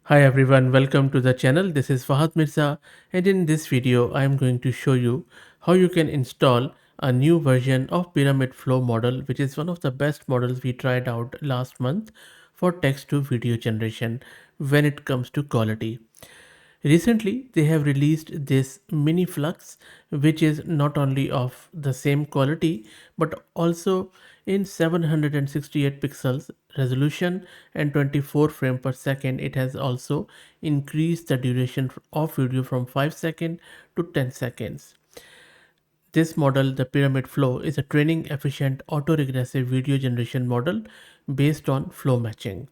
Hi everyone, welcome to the channel. This is Fahad Mirza, and in this video I am going to show you how you can install a new version of Pyramid Flow model, which is one of the best models we tried out last month for text to video generation when it comes to quality. Recently, they have released this miniFLUX, which is not only of the same quality but also in 768 pixels resolution and 24 frame per second. It has also increased the duration of video from 5 seconds to 10 seconds. This model, the Pyramid Flow, is a training efficient autoregressive video generation model based on flow matching.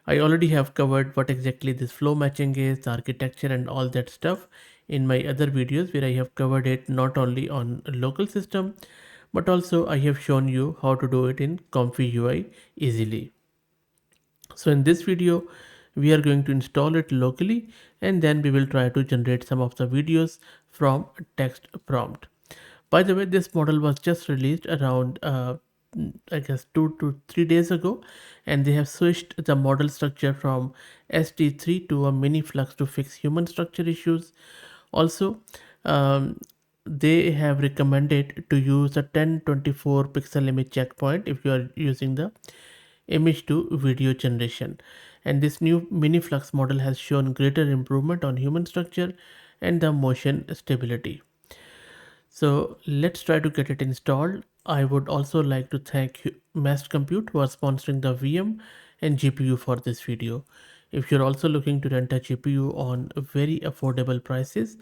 I already have covered what exactly this flow matching is, the architecture and all that stuff in my other videos where I have covered it not only on a local system but also I have shown you how to do it in Comfy UI easily. So in this video we are going to install it locally and then we will try to generate some of the videos from text prompt. By the way, this model was just released around I guess 2 to 3 days ago, and they have switched the model structure from ST3 to a miniFLUX to fix human structure issues. Also, um, they have recommended to use a 1024 pixel image checkpoint if you are using the image to video generation. And this new miniFLUX model has shown greater improvement on human structure and the motion stability. So let's try to get it installed. I would also like to thank Mast Compute who are sponsoring the VM and GPU for this video. If you're also looking to rent a GPU on very affordable prices,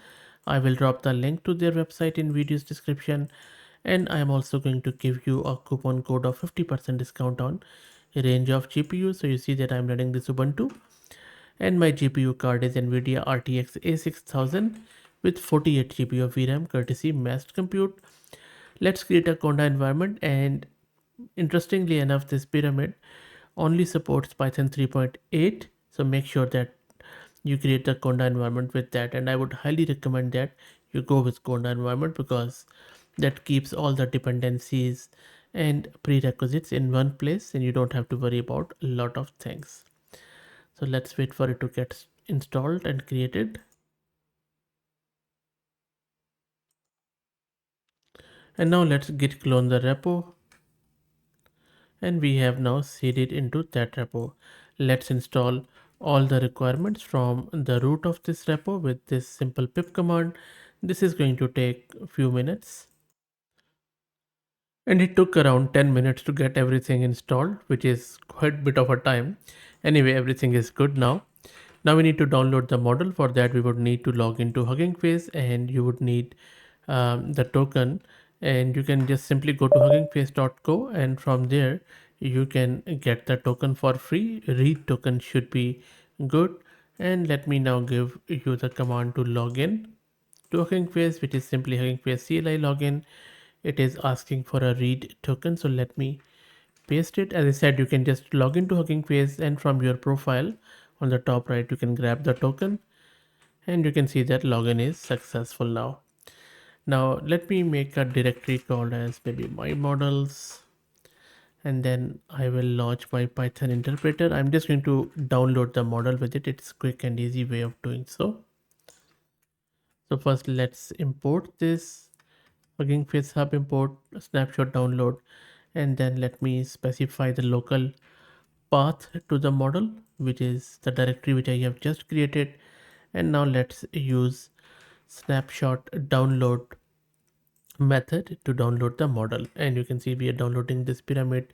I will drop the link to their website in video's description, and I am also going to give you a coupon code of 50% discount on a range of GPU. So you see that I'm running this Ubuntu and my GPU card is NVIDIA RTX A6000 with 48 GB of VRAM courtesy Mast Compute. Let's create a Conda environment, and interestingly enough this pyramid only supports Python 3.8, so make sure that you create the Conda environment with that, and I would highly recommend that you go with Conda environment because that keeps all the dependencies and prerequisites in one place and you don't have to worry about a lot of things. So let's wait for it to get installed and created. And now let's git clone the repo, and we have now seeded into that repo. Let's install all the requirements from the root of this repo with this simple pip command. This is going to take a few minutes. And it took around 10 minutes to get everything installed, which is quite a bit of a time. Anyway, everything is good now. Now we need to download the model. For that we would need to log into Hugging Face, and you would need the token, and you can just simply go to huggingface.co, and from there you can get the token for free. Read token should be good. And let me now give you the command to log in to Hugging Face, which is simply Hugging Face CLI login. It is asking for a read token, so let me paste it. As I said, you can just log into Hugging Face, and from your profile on the top right you can grab the token, and you can see that login is successful now. Now let me make a directory called as maybe my models, and then I will launch my Python interpreter. I'm just going to download the model with it. It's quick and easy way of doing so. So first let's import this Hugging Face Hub import snapshot download, and then let me specify the local path to the model, which is the directory which I have just created. And now let's use snapshot download method to download the model, and you can see we are downloading this pyramid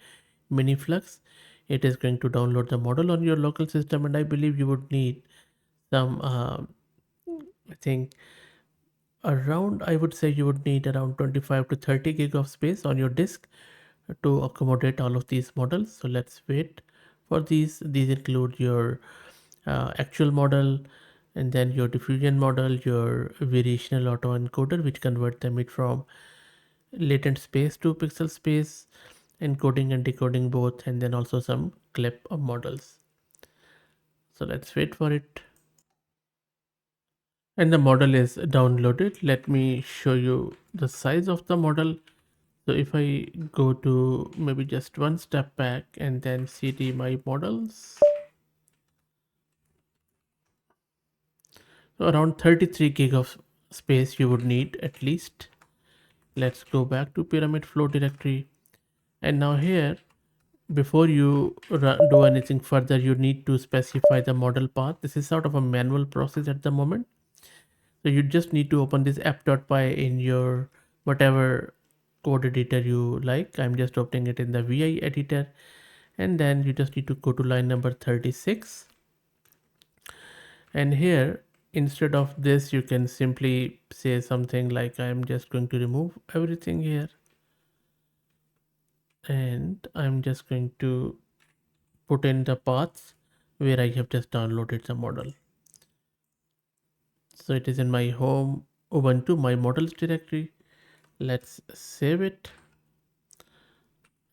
miniFLUX. It is going to download the model on your local system, and I believe you would need some I think around, I would say you would need around 25 to 30 gig of space on your disk to accommodate all of these models. So let's wait for these include your actual model, and then your diffusion model, your variational autoencoder which convert the image from latent space to pixel space, encoding and decoding both, and then also some clip of models. So let's wait for it. And the model is downloaded. Let me show you the size of the model. So if I go to maybe just one step back and then cd my models, So around 33 gig of space you would need at least. Let's go back to pyramid flow directory. And now here, before you do anything further, you need to specify the model path. This is sort of a manual process at the moment. So you just need to open this app.py in your whatever code editor you like. I'm just opening it in the VI editor. And then you just need to go to line number 36. And here, instead of this, you can simply say something like, I'm just going to remove everything here. And I'm just going to put in the paths where I have just downloaded the model. So it is in my home Ubuntu, my models directory. Let's save it.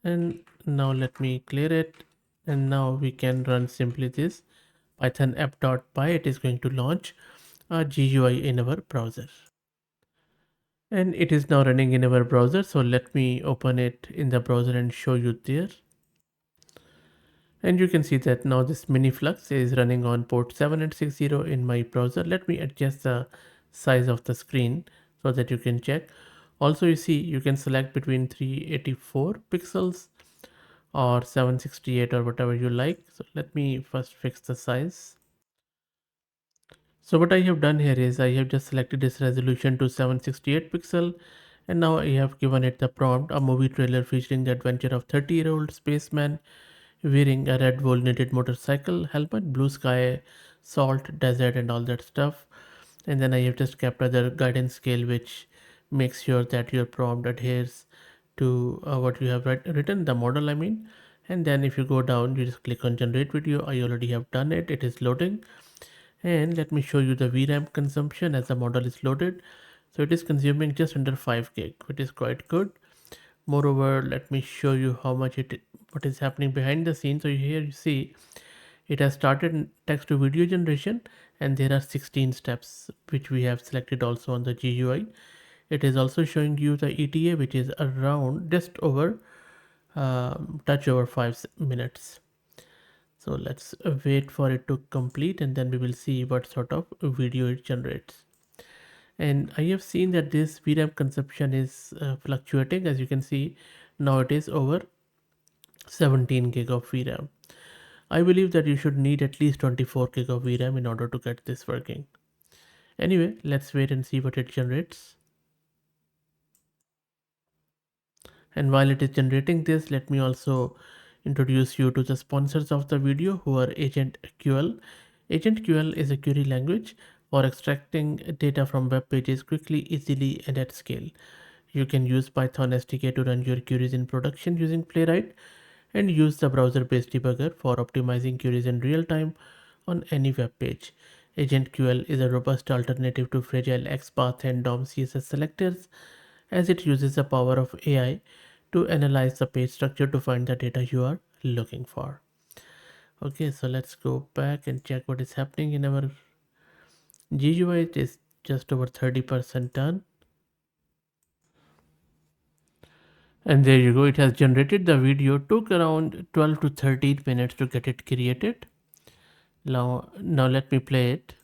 And now let me clear it. And now we can run simply this python app.py. It is going to launch a GUI in our browser. And it is now running in our browser. So let me open it in the browser and show you there. And you can see that now this miniFLUX is running on port 7860 in my browser. Let me adjust the size of the screen so that you can check. Also, you see you can select between 384 pixels or 768 or whatever you like. So let me first fix the size. So what I have done here is I have just selected this resolution to 768 pixel, and now I have given it the prompt, a movie trailer featuring the adventure of 30-year-old spaceman wearing a red wool knitted motorcycle helmet, blue sky, salt, desert, and all that stuff. And then I have just kept other guidance scale which makes sure that your prompt adheres to what you have written, the model I mean. And then if you go down, you just click on generate video. I already have done it. It is loading. And let me show you the VRAM consumption as the model is loaded. So it is consuming just under 5 gig, which is quite good. Moreover, let me show you how much what is happening behind the scenes. So here you see it has started text to video generation, and there are 16 steps which we have selected also on the GUI. It is also showing you the ETA, which is around just over touch over 5 minutes. So let's wait for it to complete, and then we will see what sort of video it generates. And I have seen that this VRAM consumption is fluctuating. As you can see, now it is over 17 gig of VRAM. I believe that you should need at least 24 gig of VRAM in order to get this working. Anyway, let's wait and see what it generates. And while it is generating this, let me also introduce you to the sponsors of the video, who are AgentQL. AgentQL is a query language for extracting data from web pages quickly, easily, and at scale. You can use Python SDK to run your queries in production using Playwright, and use the browser-based debugger for optimizing queries in real time on any web page. AgentQL is a robust alternative to fragile XPath and DOM CSS selectors, as it uses the power of AI to analyze the page structure to find the data you are looking for. Okay, so let's go back and check what is happening in our GUI. It is just over 30% done. And there you go, it has generated the video. Took around 12 to 13 minutes to get it created. Now let me play it.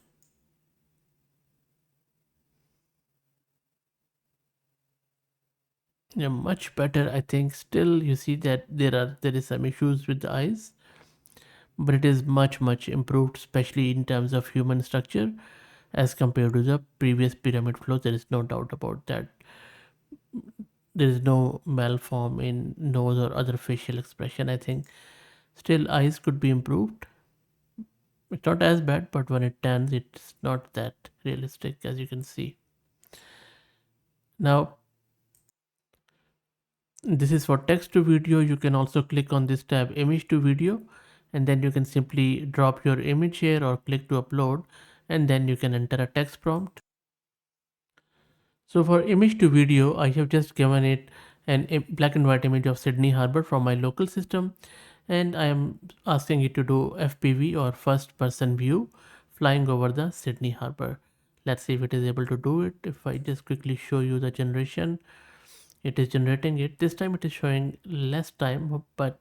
Yeah, much better, I think. Still, you see that there is some issues with the eyes, but it is much improved, especially in terms of human structure as compared to the previous pyramid flow. There is no doubt about that. There is no malform in nose or other facial expression. I think still eyes could be improved. It's not as bad, but when it turns, it's not that realistic, as you can see. Now, this is for text to video. You can also click on this tab image to video, and then you can simply drop your image here or click to upload, and then you can enter a text prompt. So for image to video, I have just given it an black and white image of Sydney Harbour from my local system, and I am asking it to do FPV or first person view flying over the Sydney Harbour. Let's see if it is able to do it. If I just quickly show you the generation, it is generating it. This time it is showing less time, but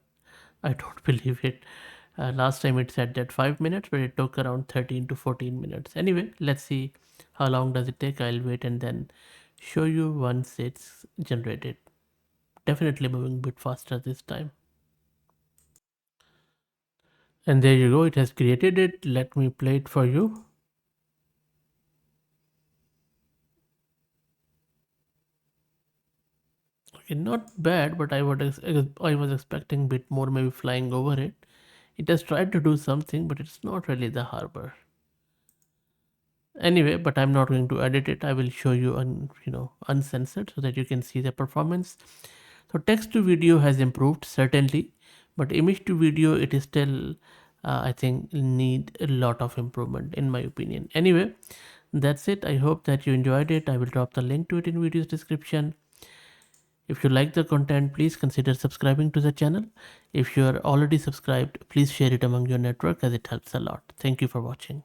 I don't believe it. Last time it said that 5 minutes, but it took around 13 to 14 minutes. Anyway, let's see how long does it take. I'll wait and then show you once it's generated. Definitely moving a bit faster this time. And there you go, it has created it. Let me play it for you. Okay, not bad, but I was expecting a bit more, maybe flying over it. It has tried to do something, but it's not really the harbor. Anyway, but I'm not going to edit it. I will show you uncensored so that you can see the performance. So text to video has improved certainly, but image to video it is still I think need a lot of improvement in my opinion. Anyway, that's it. I hope that you enjoyed it. I will drop the link to it in video's description. If you like the content, please consider subscribing to the channel. If you are already subscribed, please share it among your network as it helps a lot. Thank you for watching.